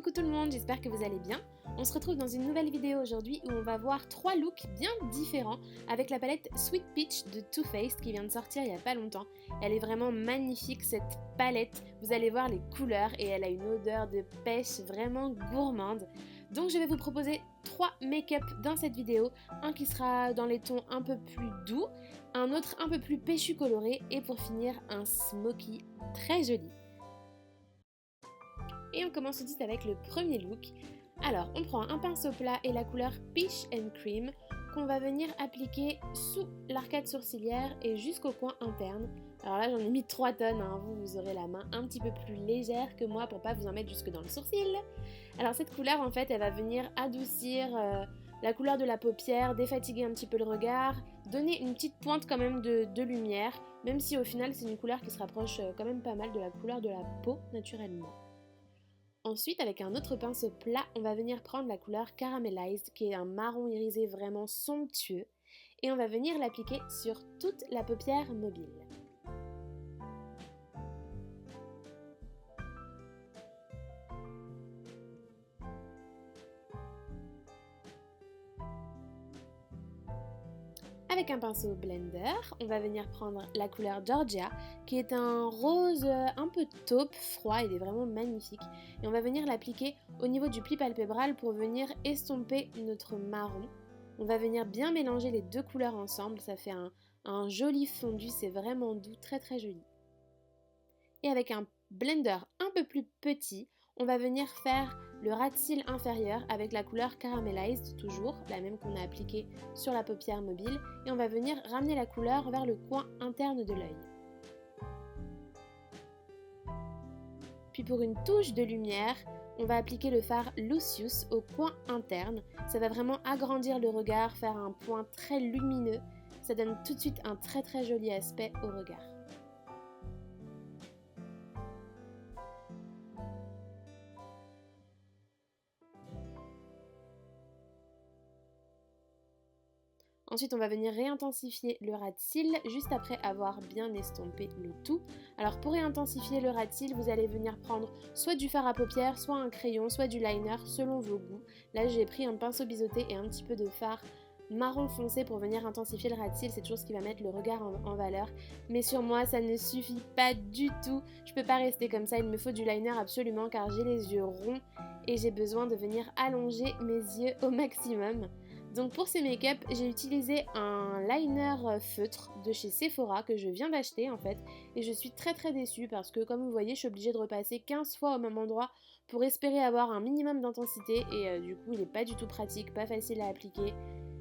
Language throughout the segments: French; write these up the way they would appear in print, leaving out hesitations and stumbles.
Coucou tout le monde, j'espère que vous allez bien. On se retrouve dans une nouvelle vidéo aujourd'hui où on va voir 3 looks bien différents avec la palette Sweet Peach de Too Faced qui vient de sortir il n'y a pas longtemps. Elle est vraiment magnifique cette palette, vous allez voir les couleurs et elle a une odeur de pêche vraiment gourmande. Donc je vais vous proposer 3 make-up dans cette vidéo, un qui sera dans les tons un peu plus doux, un autre un peu plus péchu coloré et pour finir un smoky très joli. Et on commence tout de suite avec le premier look. Alors, on prend un pinceau plat et la couleur Peach and Cream qu'on va venir appliquer sous l'arcade sourcilière et jusqu'au coin interne. Alors là, j'en ai mis 3 tonnes, hein. Vous aurez la main un petit peu plus légère que moi pour pas vous en mettre jusque dans le sourcil. Alors cette couleur, en fait, elle va venir adoucir la couleur de la paupière, défatiguer un petit peu le regard, donner une petite pointe quand même de lumière, même si au final, c'est une couleur qui se rapproche quand même pas mal de la couleur de la peau naturellement. Ensuite, avec un autre pinceau plat, on va venir prendre la couleur Caramelized, qui est un marron irisé vraiment somptueux, et on va venir l'appliquer sur toute la paupière mobile. Avec un pinceau blender, on va venir prendre la couleur Georgia, qui est un rose un peu taupe, froid, il est vraiment magnifique. Et on va venir l'appliquer au niveau du pli palpébral pour venir estomper notre marron. On va venir bien mélanger les deux couleurs ensemble, ça fait un joli fondu, c'est vraiment doux, très très joli. Et avec un blender un peu plus petit, on va venir faire le ras de cils inférieur avec la couleur Caramelized, toujours, la même qu'on a appliquée sur la paupière mobile, et on va venir ramener la couleur vers le coin interne de l'œil. Puis pour une touche de lumière, on va appliquer le fard Lucius au coin interne. Ça va vraiment agrandir le regard, faire un point très lumineux. Ça donne tout de suite un très très joli aspect au regard. Ensuite, on va venir réintensifier le ras de cils juste après avoir bien estompé le tout. Alors pour réintensifier le ras de cils, vous allez venir prendre soit du fard à paupières, soit un crayon, soit du liner selon vos goûts. Là, j'ai pris un pinceau biseauté et un petit peu de fard marron foncé pour venir intensifier le ras de cils. C'est toujours ce qui va mettre le regard en valeur. Mais sur moi, ça ne suffit pas du tout. Je peux pas rester comme ça, il me faut du liner absolument car j'ai les yeux ronds et j'ai besoin de venir allonger mes yeux au maximum. Donc pour ces make-up, j'ai utilisé un liner feutre de chez Sephora que je viens d'acheter en fait. Et je suis très très déçue parce que comme vous voyez, je suis obligée de repasser 15 fois au même endroit pour espérer avoir un minimum d'intensité. Et du coup, il n'est pas du tout pratique, pas facile à appliquer.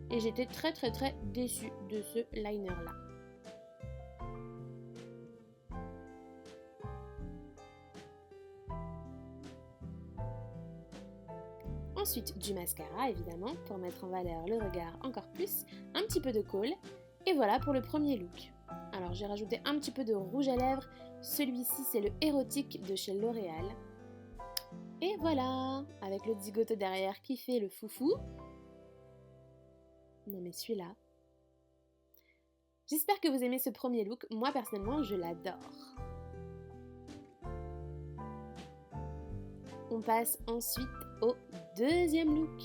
Et j'étais très très très déçue de ce liner là. Ensuite du mascara évidemment pour mettre en valeur le regard encore plus, un petit peu de kohl et voilà pour le premier look. Alors j'ai rajouté un petit peu de rouge à lèvres, celui-ci c'est le érotique de chez L'Oréal. Et voilà, avec le zigoto derrière qui fait le foufou. Non mais celui-là. J'espère que vous aimez ce premier look, moi personnellement je l'adore. On passe ensuite au deuxième look.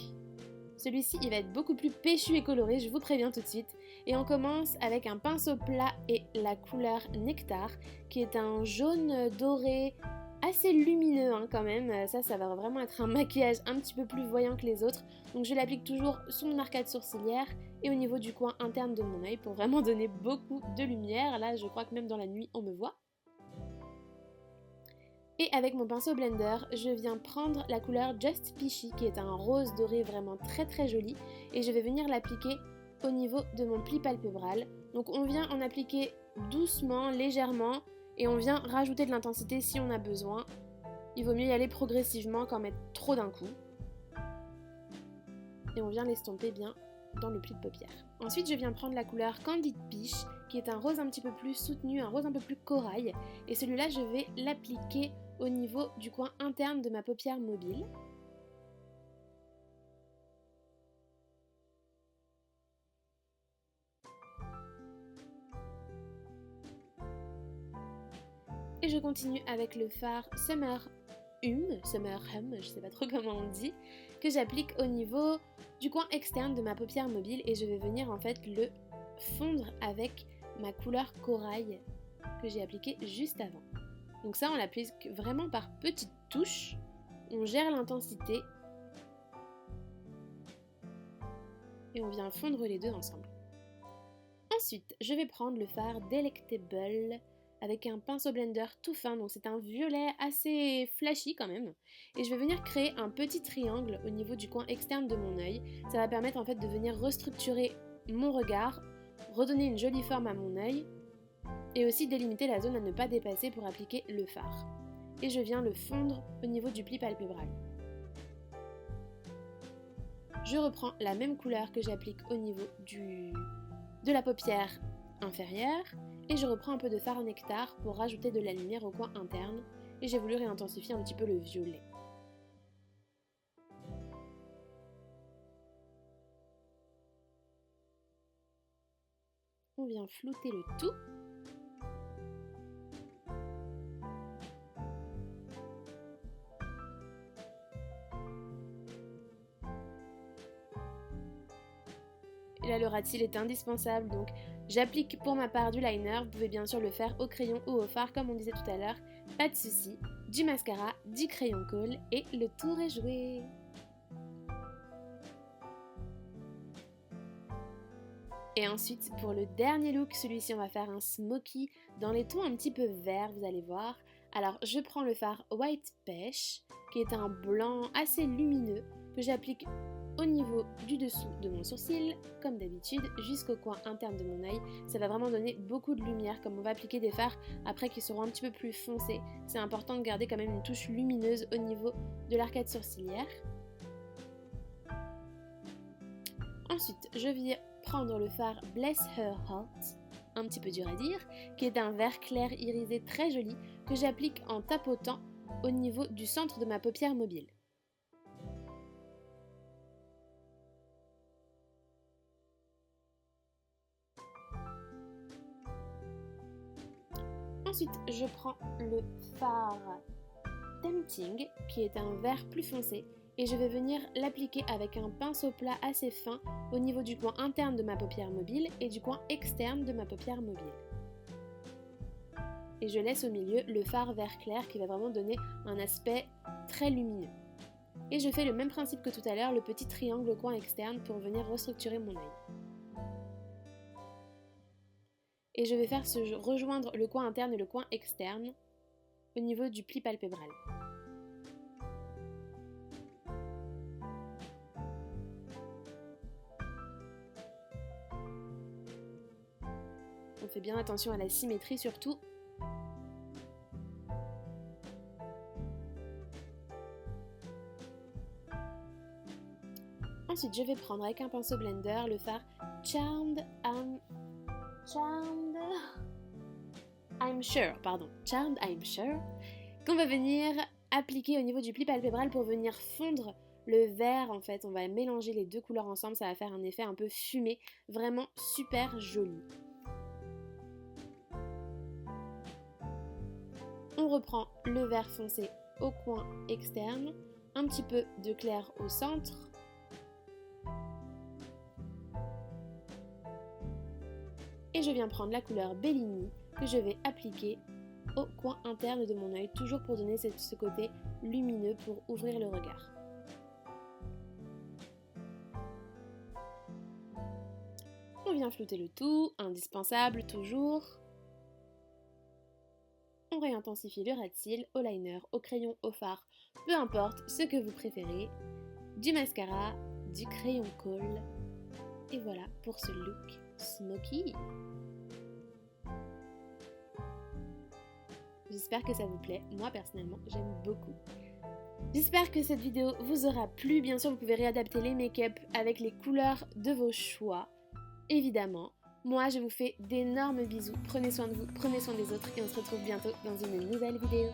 Celui-ci, il va être beaucoup plus péchu et coloré, je vous préviens tout de suite. Et on commence avec un pinceau plat et la couleur Nectar, qui est un jaune doré assez lumineux hein, quand même. Ça va vraiment être un maquillage un petit peu plus voyant que les autres. Donc je l'applique toujours sur mon arcade sourcilière et au niveau du coin interne de mon œil pour vraiment donner beaucoup de lumière. Là, je crois que même dans la nuit, on me voit. Et avec mon pinceau blender, je viens prendre la couleur Just Peachy qui est un rose doré vraiment très très joli et je vais venir l'appliquer au niveau de mon pli palpébral. Donc on vient en appliquer doucement, légèrement et on vient rajouter de l'intensité si on a besoin. Il vaut mieux y aller progressivement qu'en mettre trop d'un coup. Et on vient l'estomper bien dans le pli de paupière. Ensuite, je viens prendre la couleur Candid Peach, qui est un rose un petit peu plus soutenu, un rose un peu plus corail. Et celui-là, je vais l'appliquer au niveau du coin interne de ma paupière mobile. Et je continue avec le fard Summer Summer Hum, je sais pas trop comment on dit, que j'applique au niveau du coin externe de ma paupière mobile et je vais venir en fait le fondre avec ma couleur corail que j'ai appliqué juste avant. Donc ça on l'applique vraiment par petites touches, on gère l'intensité et on vient fondre les deux ensemble. Ensuite, je vais prendre le fard Delectable avec un pinceau blender tout fin, donc c'est un violet assez flashy quand même. Et je vais venir créer un petit triangle au niveau du coin externe de mon œil. Ça va permettre en fait de venir restructurer mon regard, redonner une jolie forme à mon œil et aussi délimiter la zone à ne pas dépasser pour appliquer le fard. Et je viens le fondre au niveau du pli palpébral. Je reprends la même couleur que j'applique au niveau de la paupière inférieure et je reprends un peu de fard nectar pour rajouter de la lumière au coin interne et j'ai voulu réintensifier un petit peu le violet. On vient flouter le tout. Et là, le ras de cils est indispensable, donc j'applique pour ma part du liner. Vous pouvez bien sûr le faire au crayon ou au fard, comme on disait tout à l'heure. Pas de souci. Du mascara, du crayon colle et le tour est joué. Et ensuite, pour le dernier look, celui-ci, on va faire un smoky dans les tons un petit peu verts, vous allez voir. Alors, je prends le fard White Pêche, qui est un blanc assez lumineux, que j'applique au niveau du dessous de mon sourcil, comme d'habitude, jusqu'au coin interne de mon œil. Ça va vraiment donner beaucoup de lumière, comme on va appliquer des fards après qui seront un petit peu plus foncés. C'est important de garder quand même une touche lumineuse au niveau de l'arcade sourcilière. Ensuite, je viens prendre le fard Bless Her Heart, un petit peu dur à dire, qui est un vert clair irisé très joli, que j'applique en tapotant au niveau du centre de ma paupière mobile. Ensuite, je prends le fard Tempting, qui est un vert plus foncé, et je vais venir l'appliquer avec un pinceau plat assez fin au niveau du coin interne de ma paupière mobile et du coin externe de ma paupière mobile. Et je laisse au milieu le fard vert clair qui va vraiment donner un aspect très lumineux. Et je fais le même principe que tout à l'heure, le petit triangle au coin externe pour venir restructurer mon œil. Et je vais faire se rejoindre le coin interne et le coin externe au niveau du pli palpébral. On fait bien attention à la symétrie surtout. Ensuite, je vais prendre avec un pinceau blender le fard Charmed I'm Sure, qu'on va venir appliquer au niveau du pli palpébral pour venir fondre le vert. En fait, on va mélanger les deux couleurs ensemble, ça va faire un effet un peu fumé, vraiment super joli. On reprend le vert foncé au coin externe, un petit peu de clair au centre. Et je viens prendre la couleur Bellini que je vais appliquer au coin interne de mon œil, toujours pour donner ce côté lumineux pour ouvrir le regard. On vient flouter le tout, indispensable toujours. On réintensifie le ras de cils, au liner, au crayon, au fard, peu importe ce que vous préférez. Du mascara, du crayon colle. Et voilà pour ce look smoky. J'espère que ça vous plaît. Moi personnellement, j'aime beaucoup. J'espère que cette vidéo vous aura plu. Bien sûr, vous pouvez réadapter les make-up avec les couleurs de vos choix, évidemment. Moi, je vous fais d'énormes bisous. Prenez soin de vous, prenez soin des autres et on se retrouve bientôt dans une nouvelle vidéo.